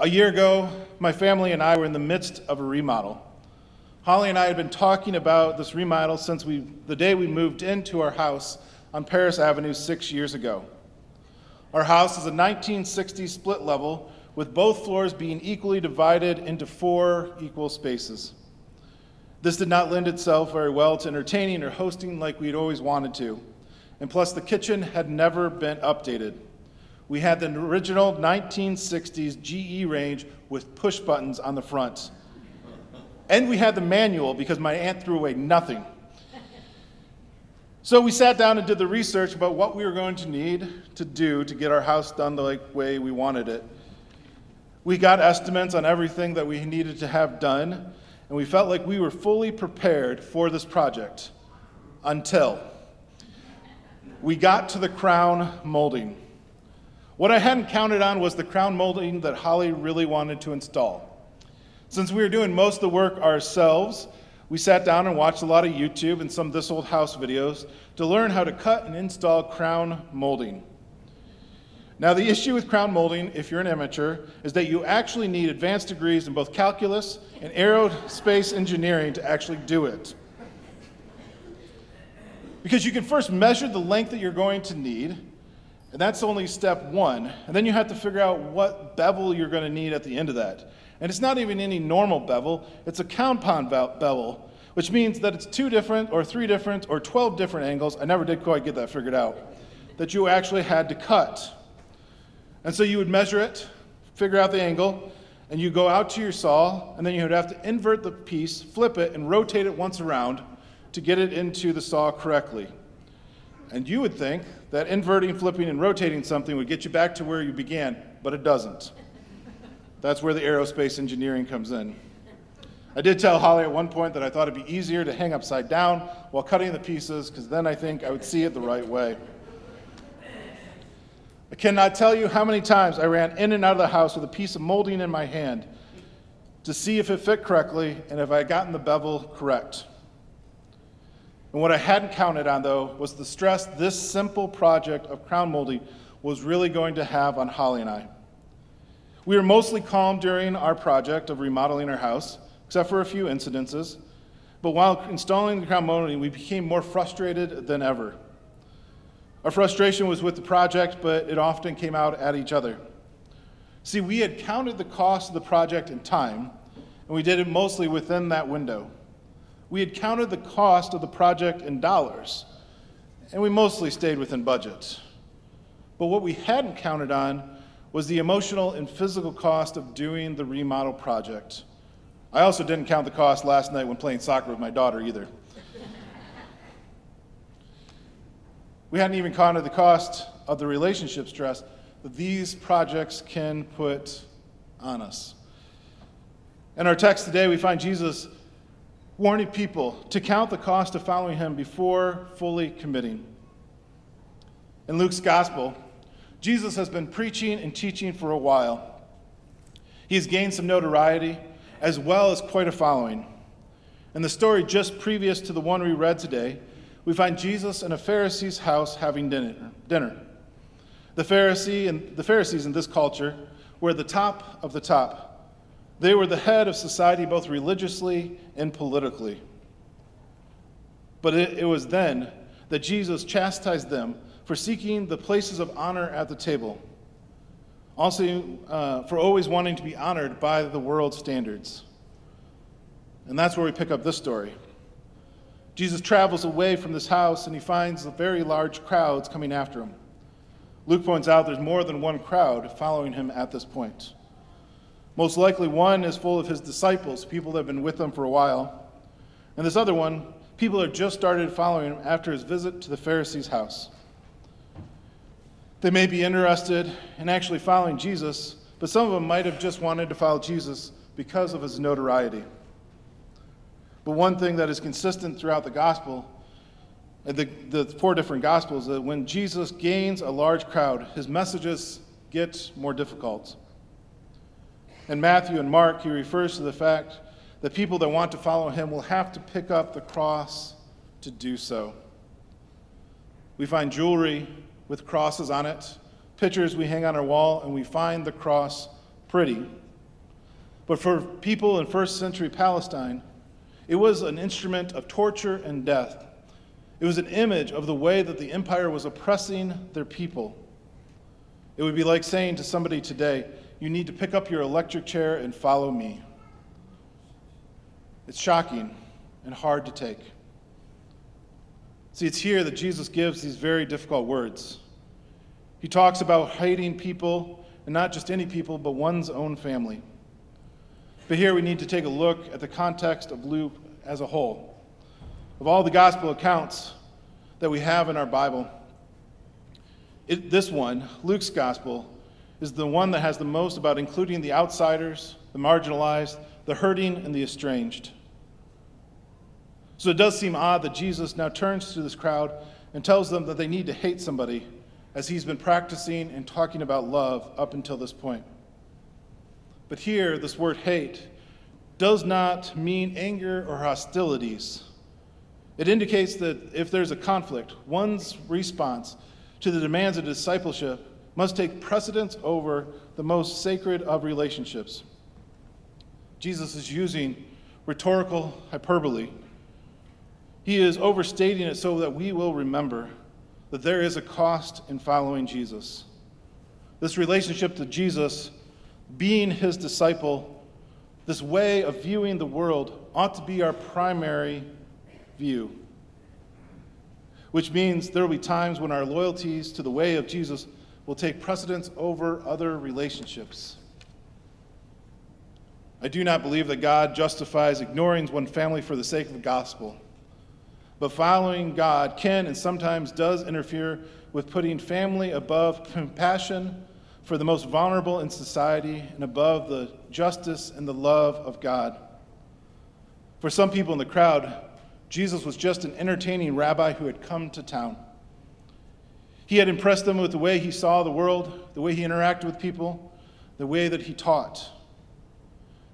A year ago, my family and I were in the midst of a remodel. Holly and I had been talking about this remodel since the day we moved into our house on Paris Avenue 6 years ago. Our house is a 1960s split level with both floors being equally divided into 4 equal spaces. This did not lend itself very well to entertaining or hosting like we'd always wanted to. And plus, the kitchen had never been updated. We had the original 1960s GE range with push buttons on the front. And we had the manual because my aunt threw away nothing. So we sat down and did the research about what we were going to need to do to get our house done the way we wanted it. We got estimates on everything that we needed to have done, and we felt like we were fully prepared for this project until we got to the crown molding. What I hadn't counted on was the crown molding that Holly really wanted to install. Since we were doing most of the work ourselves, we sat down and watched a lot of YouTube and some This Old House videos to learn how to cut and install crown molding. Now, the issue with crown molding, if you're an amateur, is that you actually need advanced degrees in both calculus and aerospace engineering to actually do it. Because you can first measure the length that you're going to need, and that's only step 1. And then you have to figure out what bevel you're going to need at the end of that. And it's not even any normal bevel, it's a compound bevel, which means that it's 2 different or 3 different or 12 different angles, I never did quite get that figured out, that you actually had to cut. And so you would measure it, figure out the angle, and you go out to your saw, and then you would have to invert the piece, flip it, and rotate it once around to get it into the saw correctly. And you would think that inverting, flipping, and rotating something would get you back to where you began, but it doesn't. That's where the aerospace engineering comes in. I did tell Holly at one point that I thought it'd be easier to hang upside down while cutting the pieces, because then I think I would see it the right way. I cannot tell you how many times I ran in and out of the house with a piece of molding in my hand to see if it fit correctly and if I had gotten the bevel correct. And what I hadn't counted on, though, was the stress this simple project of crown molding was really going to have on Holly and I. We were mostly calm during our project of remodeling our house, except for a few incidences. But while installing the crown molding, we became more frustrated than ever. Our frustration was with the project, but it often came out at each other. See, we had counted the cost of the project in time, and we did it mostly within that window. We had counted the cost of the project in dollars, and we mostly stayed within budget. But what we hadn't counted on was the emotional and physical cost of doing the remodel project. I also didn't count the cost last night when playing soccer with my daughter either. We hadn't even counted the cost of the relationship stress that these projects can put on us. In our text today, we find Jesus warning people to count the cost of following him before fully committing. In Luke's gospel, Jesus has been preaching and teaching for a while. He has gained some notoriety as well as quite a following. In the story just previous to the one we read today, we find Jesus in a Pharisee's house having dinner. The Pharisees in this culture were the top of the top. They were the head of society both religiously and politically. But it was then that Jesus chastised them for seeking the places of honor at the table, also for always wanting to be honored by the world's standards. And that's where we pick up this story. Jesus travels away from this house and he finds very large crowds coming after him. Luke points out there's more than one crowd following him at this point. Most likely one is full of his disciples, people that have been with him for a while. And this other one, people have just started following him after his visit to the Pharisee's house. They may be interested in actually following Jesus, but some of them might have just wanted to follow Jesus because of his notoriety. But one thing that is consistent throughout the gospel, the 4 different gospels, is that when Jesus gains a large crowd, his messages get more difficult. In Matthew and Mark, he refers to the fact that people that want to follow him will have to pick up the cross to do so. We find jewelry with crosses on it, pictures we hang on our wall, and we find the cross pretty, But for people in first century Palestine, it was an instrument of torture and death. It was an image of the way that the empire was oppressing their people. It would be like saying to somebody today, you need to pick up your electric chair and follow me. It's shocking and hard to take. See, it's here that Jesus gives these very difficult words. He talks about hating people, and not just any people, but one's own family. But here we need to take a look at the context of Luke as a whole. Of all the gospel accounts that we have in our Bible, this one, Luke's gospel, is the one that has the most about including the outsiders, the marginalized, the hurting, and the estranged. So it does seem odd that Jesus now turns to this crowd and tells them that they need to hate somebody, as he's been practicing and talking about love up until this point. But here, this word hate does not mean anger or hostilities. It indicates that if there's a conflict, one's response to the demands of discipleship must take precedence over the most sacred of relationships. Jesus is using rhetorical hyperbole. He is overstating it so that we will remember that there is a cost in following Jesus. This relationship to Jesus, being his disciple, this way of viewing the world ought to be our primary view. Which means there will be times when our loyalties to the way of Jesus will take precedence over other relationships. I do not believe that God justifies ignoring one family for the sake of the gospel. But following God can and sometimes does interfere with putting family above compassion for the most vulnerable in society and above the justice and the love of God. For some people in the crowd, Jesus was just an entertaining rabbi who had come to town. He had impressed them with the way he saw the world, the way he interacted with people, the way that he taught.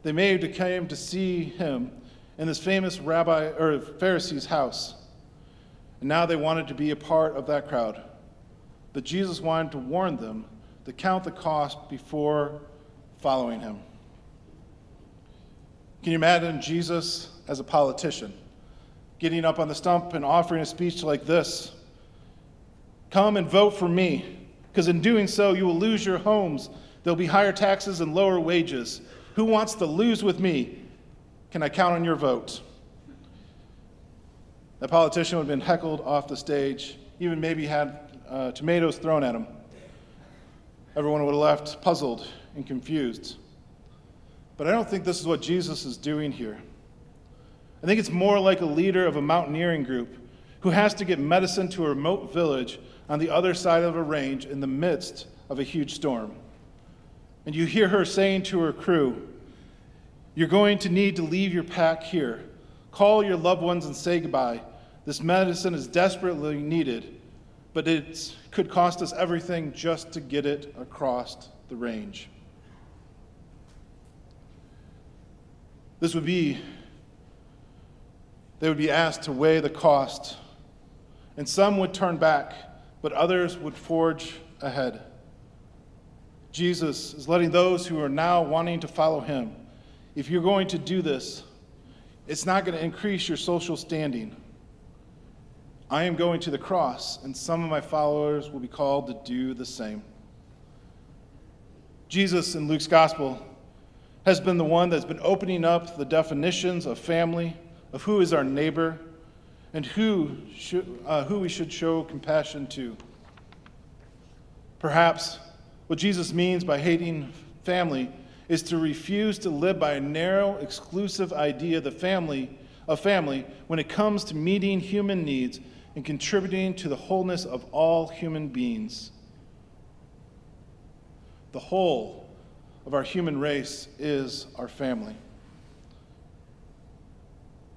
They may have come to see him in this famous rabbi or Pharisee's house, and now they wanted to be a part of that crowd. But Jesus wanted to warn them to count the cost before following him. Can you imagine Jesus as a politician, getting up on the stump and offering a speech like this? Come and vote for me, because in doing so you will lose your homes. There'll be higher taxes and lower wages. Who wants to lose with me? Can I count on your vote? That politician would have been heckled off the stage, even maybe had tomatoes thrown at him. Everyone would have left puzzled and confused. But I don't think this is what Jesus is doing here. I think it's more like a leader of a mountaineering group who has to get medicine to a remote village on the other side of a range in the midst of a huge storm. And you hear her saying to her crew, "You're going to need to leave your pack here. Call your loved ones and say goodbye. This medicine is desperately needed, but it could cost us everything just to get it across the range." They would be asked to weigh the cost, and some would turn back, but others would forge ahead. Jesus is letting those who are now wanting to follow him, if you're going to do this, it's not going to increase your social standing. I am going to the cross, and some of my followers will be called to do the same. Jesus in Luke's gospel has been the one that's been opening up the definitions of family, of who is our neighbor, and who we should show compassion to. Perhaps what Jesus means by hating family is to refuse to live by a narrow, exclusive idea of family when it comes to meeting human needs and contributing to the wholeness of all human beings. The whole of our human race is our family.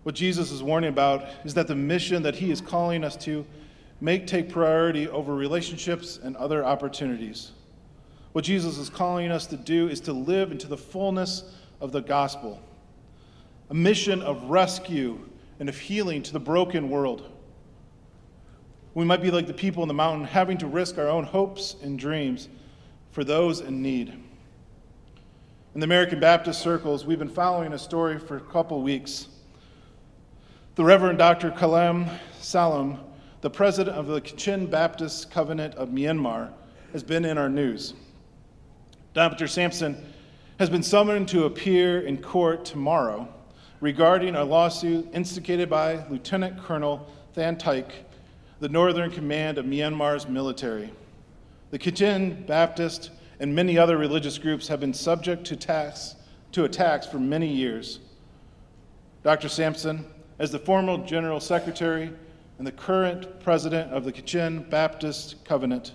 What Jesus is warning about is that the mission that he is calling us to may take priority over relationships and other opportunities. What Jesus is calling us to do is to live into the fullness of the gospel, a mission of rescue and of healing to the broken world. We might be like the people in the mountain, having to risk our own hopes and dreams for those in need. In the American Baptist circles, we've been following a story for a couple weeks. The Reverend Dr. Kalam Salam, the president of the Kachin Baptist Covenant of Myanmar, has been in our news. Dr. Sampson has been summoned to appear in court tomorrow regarding a lawsuit instigated by Lieutenant Colonel Than Taik, the Northern Command of Myanmar's military. The Kachin Baptist and many other religious groups have been subject to attacks for many years. Dr. Sampson, as the former General Secretary and the current president of the Kachin Baptist Covenant,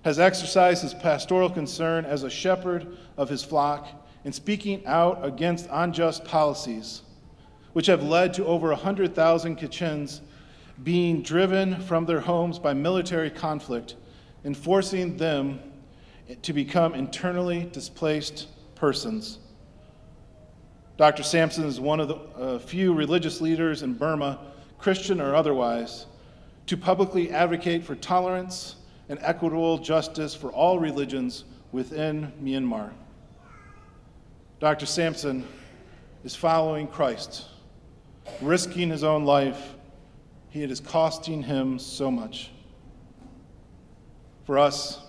has exercised his pastoral concern as a shepherd of his flock in speaking out against unjust policies, which have led to over 100,000 Kachins being driven from their homes by military conflict and forcing them to become internally displaced persons. Dr. Sampson is one of the few religious leaders in Burma, Christian or otherwise, to publicly advocate for tolerance and equitable justice for all religions within Myanmar. Dr. Sampson is following Christ, risking his own life. It is costing him so much. For us,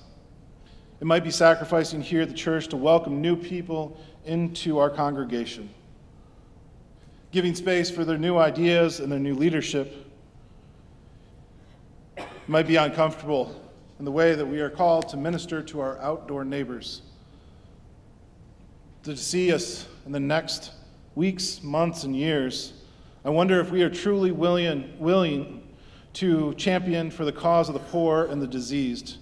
it might be sacrificing here at the church to welcome new people into our congregation, giving space for their new ideas and their new leadership. It might be uncomfortable in the way that we are called to minister to our outdoor neighbors. To see us in the next weeks, months, and years, I wonder if we are truly willing to champion for the cause of the poor and the diseased.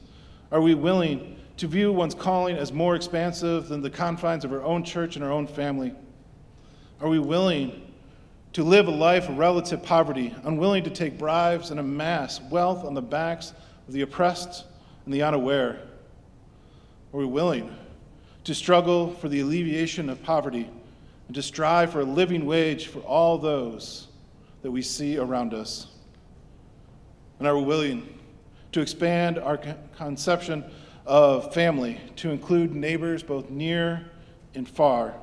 Are we willing to view one's calling as more expansive than the confines of our own church and our own family? Are we willing to live a life of relative poverty, unwilling to take bribes and amass wealth on the backs of the oppressed and the unaware? Are we willing to struggle for the alleviation of poverty and to strive for a living wage for all those that we see around us? And are we willing to expand our conception of family to include neighbors both near and far?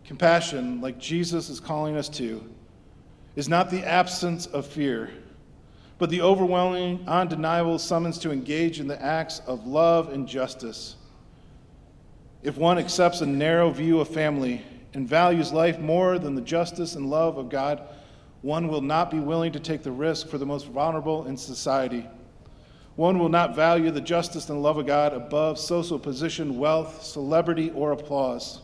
Compassion, like Jesus is calling us to, is not the absence of fear, but the overwhelming, undeniable summons to engage in the acts of love and justice. If one accepts a narrow view of family and values life more than the justice and love of God, one will not be willing to take the risk for the most vulnerable in society. One will not value the justice and love of God above social position, wealth, celebrity, or applause.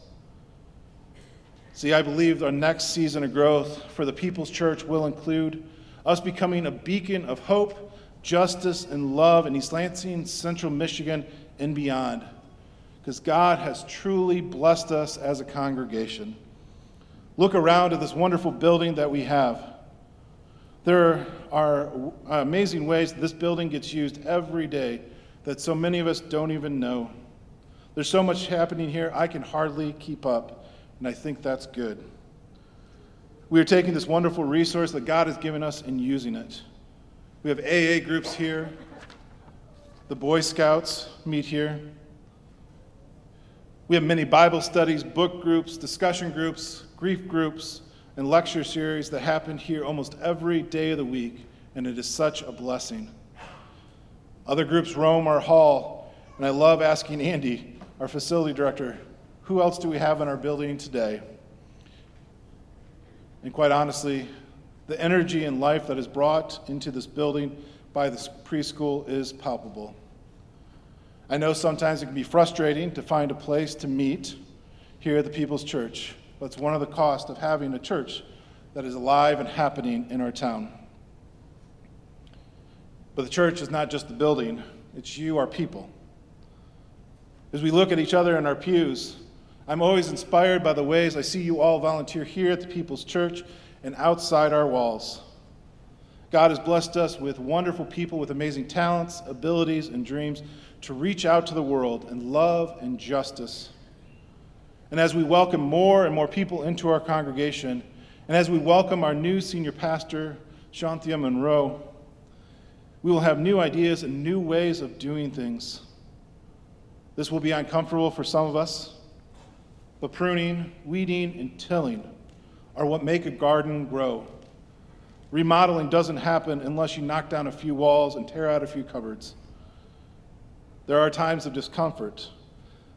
See, I believe our next season of growth for the People's Church will include us becoming a beacon of hope, justice, and love in East Lansing, Central Michigan, and beyond, because God has truly blessed us as a congregation. Look around at this wonderful building that we have. There are amazing ways that this building gets used every day that so many of us don't even know. There's so much happening here, I can hardly keep up, and I think that's good. We are taking this wonderful resource that God has given us and using it. We have AA groups here. The Boy Scouts meet here. We have many Bible studies, book groups, discussion groups, grief groups, and lecture series that happen here almost every day of the week, and it is such a blessing. Other groups roam our hall, and I love asking Andy, our facility director, who else do we have in our building today? And quite honestly, the energy and life that is brought into this building by this preschool is palpable. I know sometimes it can be frustrating to find a place to meet here at the People's Church, but it's one of the costs of having a church that is alive and happening in our town. But the church is not just the building, it's you, our people. As we look at each other in our pews, I'm always inspired by the ways I see you all volunteer here at the People's Church and outside our walls. God has blessed us with wonderful people with amazing talents, abilities, and dreams to reach out to the world in love and justice. And as we welcome more and more people into our congregation, and as we welcome our new senior pastor, Shanthia Monroe, we will have new ideas and new ways of doing things. This will be uncomfortable for some of us, But pruning, weeding, and tilling are what make a garden grow. Remodeling doesn't happen unless you knock down a few walls and tear out a few cupboards. There are times of discomfort,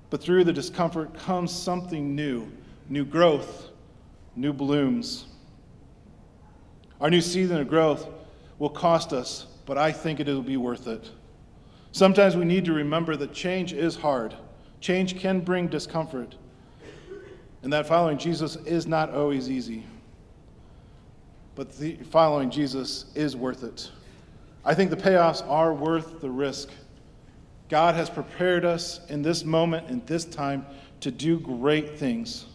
but through the discomfort comes something new, new growth, new blooms. Our new season of growth will cost us, but I think it will be worth it. Sometimes we need to remember that change is hard. Change can bring discomfort, and that following Jesus is not always easy. But following Jesus is worth it. I think the payoffs are worth the risk. God has prepared us in this moment, in this time, to do great things.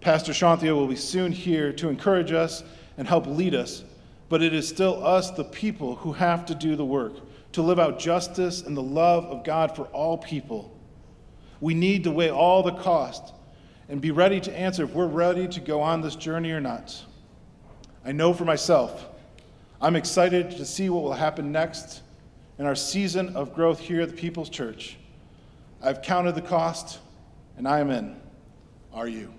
Pastor Shantia will be soon here to encourage us and help lead us, but it is still us, the people, who have to do the work, to live out justice and the love of God for all people. We need to weigh all the cost and be ready to answer if we're ready to go on this journey or not. I know for myself, I'm excited to see what will happen next in our season of growth here at the People's Church. I've counted the cost, and I am in. Are you?